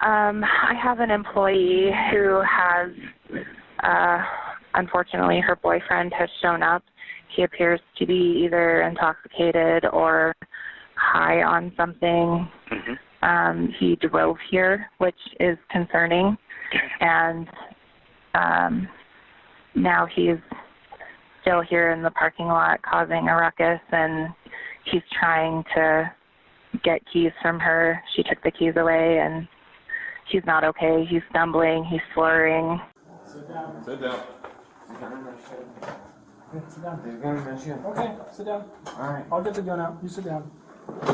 I have an employee who has, unfortunately, her boyfriend has shown up. He appears to be either intoxicated or high on something. He drove here, which is concerning, and now he's still here in the parking lot causing a ruckus, and he's trying to get keys from her. She took the keys away, and he's not okay. He's stumbling. He's slurring. Sit down. Sit down. Sit down. They're gonna mess you up. Okay, sit down. Alright. I'll get the gun out. You sit down. I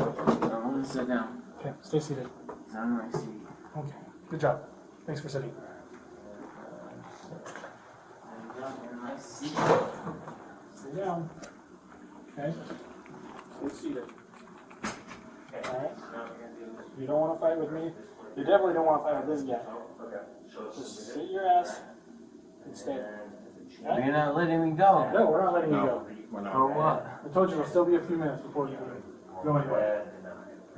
wanna sit down. Okay, stay seated. It's on my seat. Okay, good job. Thanks for sitting. Sit down. Okay. Stay seated. Alright. You don't want to fight with me. You definitely don't want to fight with this guy. Just sit your ass and stay. Okay? You're not letting me go. No, we're not letting you go. For what? I told you it'll still be a few minutes before you go anywhere.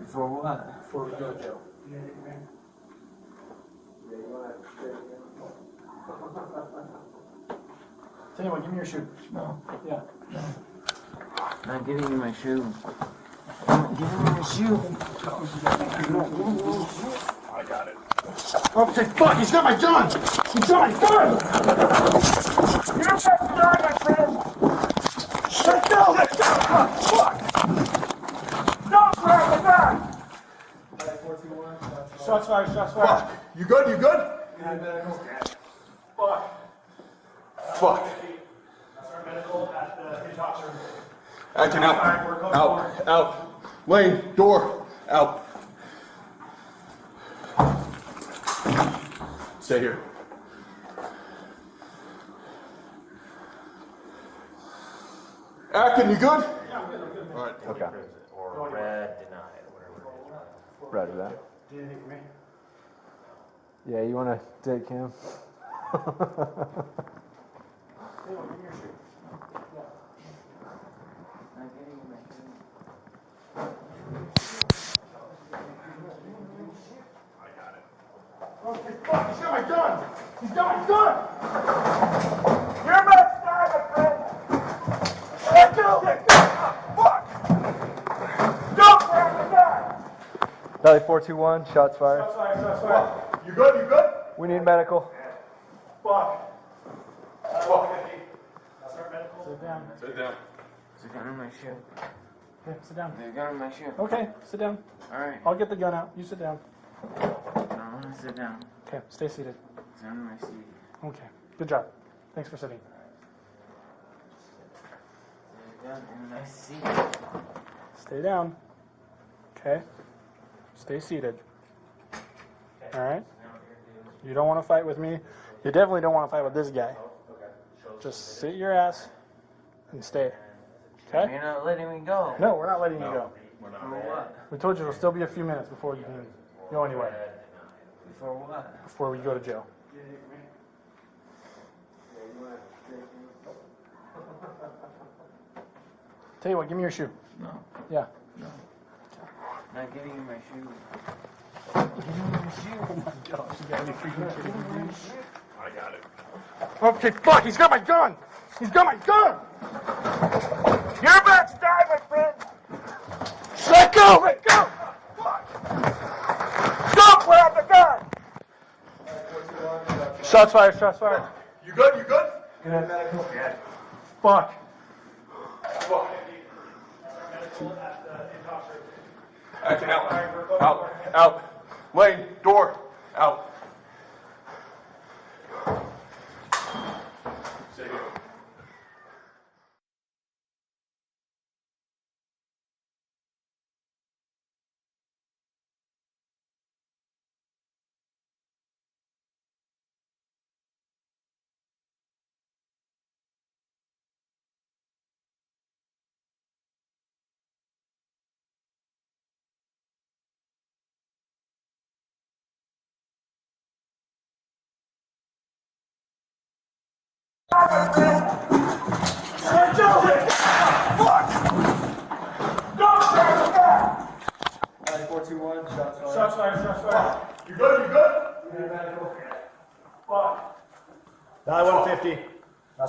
For what? Before we go to jail. Tell you what, give me your shoe. No. Yeah. Not giving you my shoe. Not giving me my shoe. I got it. Oh, say fuck, he's got my gun! He's got my gun! You're best guy, my friend! Let go! Let go! Fuck! Don't grab the gun! Shots fired, shots fired. Fuck. You good? You good? Fuck. Fuck. That's our medical at the detox room. Acting out. Out. Out. Lane. Door. Out. Stay here. Acting, you good? Yeah, I'm good, I'm good. All right. Okay. Or red denied, whatever it is. Roger that. Do you need anything from me? Yeah, you want to take him? Hey, well, give me your shoe. Not giving you my shoe. Okay, fuck, he's got my gun! He's got my gun! You're my star, my friend! Let go! Let go! Fuck! Don't grab the gun! Valley 421, shots fired. Shots fired, shots fired. You good? You good? We need medical. Fuck. Fuck. That's our medical. Sit down. Sit down. There's a gun in my shoe. Okay, sit down. There's a gun in my shoe. Okay, sit down. Alright. I'll get the gun out. You sit down. I wanna sit down. Okay, stay seated. It's on my seat. Okay, good job. Thanks for sitting. There's a gun in my seat. Stay down. Okay. Stay seated. All right. You don't want to fight with me. You definitely don't want to fight with this guy. Just sit your ass and stay. Okay? You're not letting me go. No, we're not letting you go. For what? We told you it'll still be a few minutes before you can go anywhere. For what? Before we go to jail. Tell you what, give me your shoe. No. Yeah. Not giving you my shoe. Oh my gosh, you gotta be freaking kidding me. I got it. Okay, fuck, he's got my gun! He's got my gun! You're about to die, my friend! Let go! Let go! Fuck! Don't grab the gun! Shots fired, shots fired. You good? You good? Yeah. Fuck. Fuck. Acting out. Out. Out. Lane. Door. Out. Stay here. Let go! Fuck! Don't grab the gun! 421, shots fired. Shots fired, shots fired. You good? You good?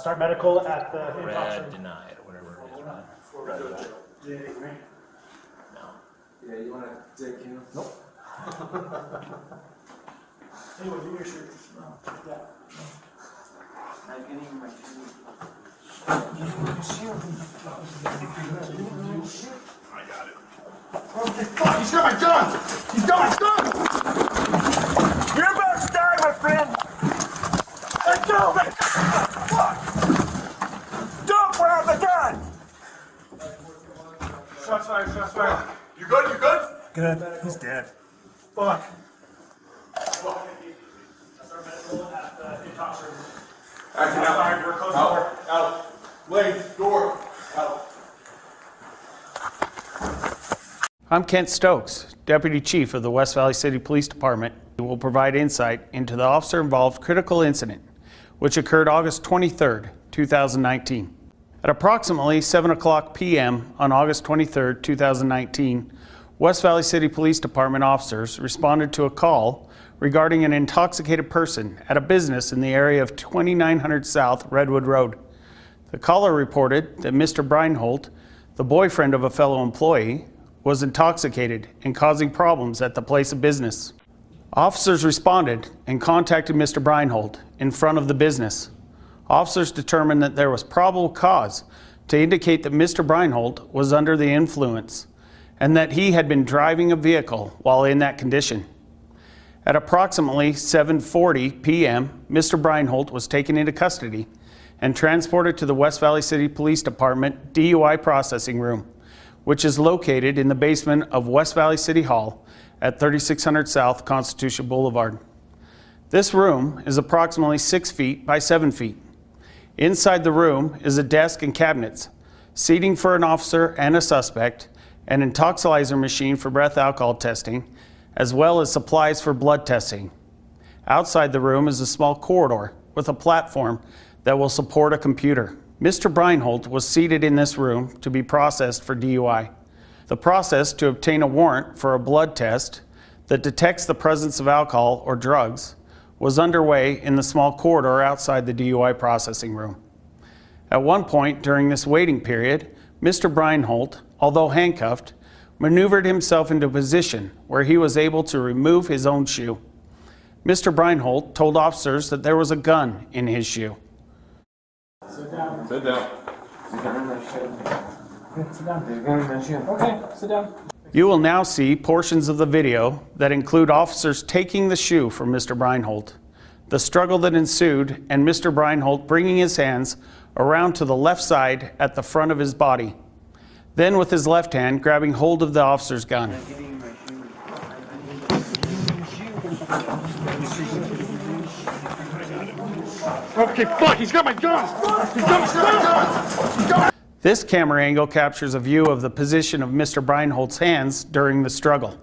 Start medical at the intoxicated. Denied, whatever it is. Yeah, you want to take him? Nope. Anyway, do your shirt. Yeah. I'm getting you my shoe. I got it. Oh, fuck, he's got my gun! He's got my gun! You're about to die, my friend! Let go! Let go! Fuck! Don't grab the gun! Shots fired, shots fired. You good, you good? Good. He's dead. Fuck. Start medical at the intoxicated. Acting out. We're closing the door. Out. Lane, door. Out. I'm Kent Stokes, Deputy Chief of the West Valley City Police Department, who will provide insight into the officer-involved critical incident, which occurred August 23rd, 2019. At approximately 7 o'clock p.m. on August 23rd, 2019, West Valley City Police Department officers responded to a call regarding an intoxicated person at a business in the area of 2900 South Redwood Road. The caller reported that Mr. Breinholt, the boyfriend of a fellow employee, was intoxicated and causing problems at the place of business. Officers responded and contacted Mr. Breinholt in front of the business. Officers determined that there was probable cause to indicate that Mr. Breinholt was under the influence and that he had been driving a vehicle while in that condition. At approximately 7:40 p.m., Mr. Breinholt was taken into custody and transported to the West Valley City Police Department DUI processing room, which is located in the basement of West Valley City Hall at 3600 South Constitution Blvd. This room is approximately 6 feet by 7 feet. Inside the room is a desk and cabinets, seating for an officer and a suspect, an intoxilizer machine for breath alcohol testing, as well as supplies for blood testing. Outside the room is a small corridor with a platform that will support a computer. Mr. Breinholt was seated in this room to be processed for DUI. The process to obtain a warrant for a blood test that detects the presence of alcohol or drugs was underway in the small corridor outside the DUI processing room. At one point during this waiting period, Mr. Breinholt, although handcuffed, maneuvered himself into a position where he was able to remove his own shoe. Mr. Breinholt told officers that there was a gun in his shoe. Sit down. Sit down. There's a gun in my shoe. Sit down. There's a gun in my shoe. Okay, sit down. You will now see portions of the video that include officers taking the shoe from Mr. Breinholt, the struggle that ensued, and Mr. Breinholt bringing his hands around to the left side at the front of his body. Then with his left hand grabbing hold of the officer's gun. I'm getting you my shoe. Okay, fuck, he's got my gun! He's got my gun! This camera angle captures a view of the position of Mr. Breinholt's hands during the struggle.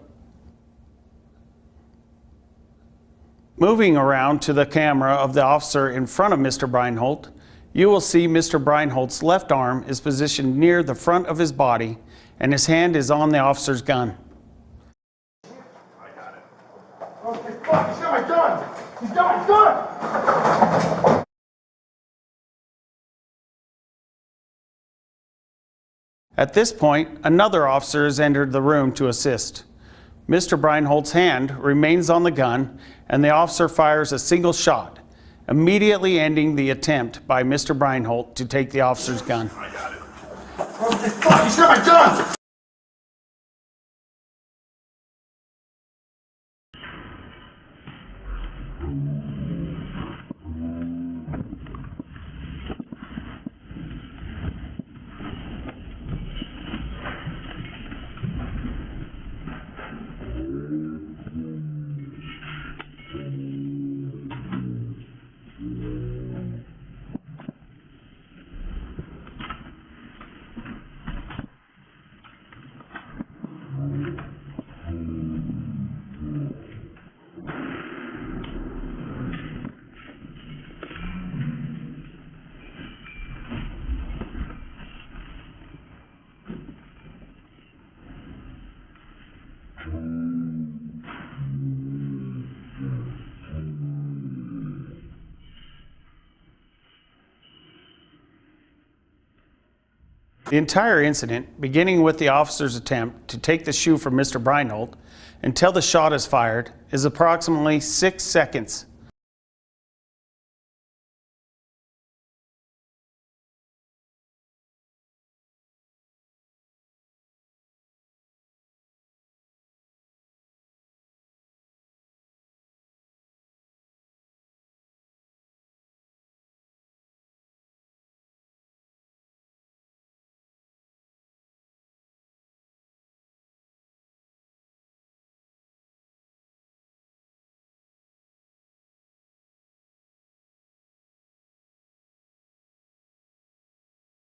Moving around to the camera of the officer in front of Mr. Breinholt, you will see Mr. Breinholt's left arm is positioned near the front of his body and his hand is on the officer's gun. I got it. Okay, fuck, he's got my gun! He's got my gun! At this point, another officer has entered the room to assist. Mr. Breinholt's hand remains on the gun and the officer fires a single shot, immediately ending the attempt by Mr. Breinholt to take the officer's gun. I got it. Okay, fuck, he's got my gun! The entire incident, beginning with the officer's attempt to take the shoe from Mr. Breinholt until the shot is fired, is approximately 6 seconds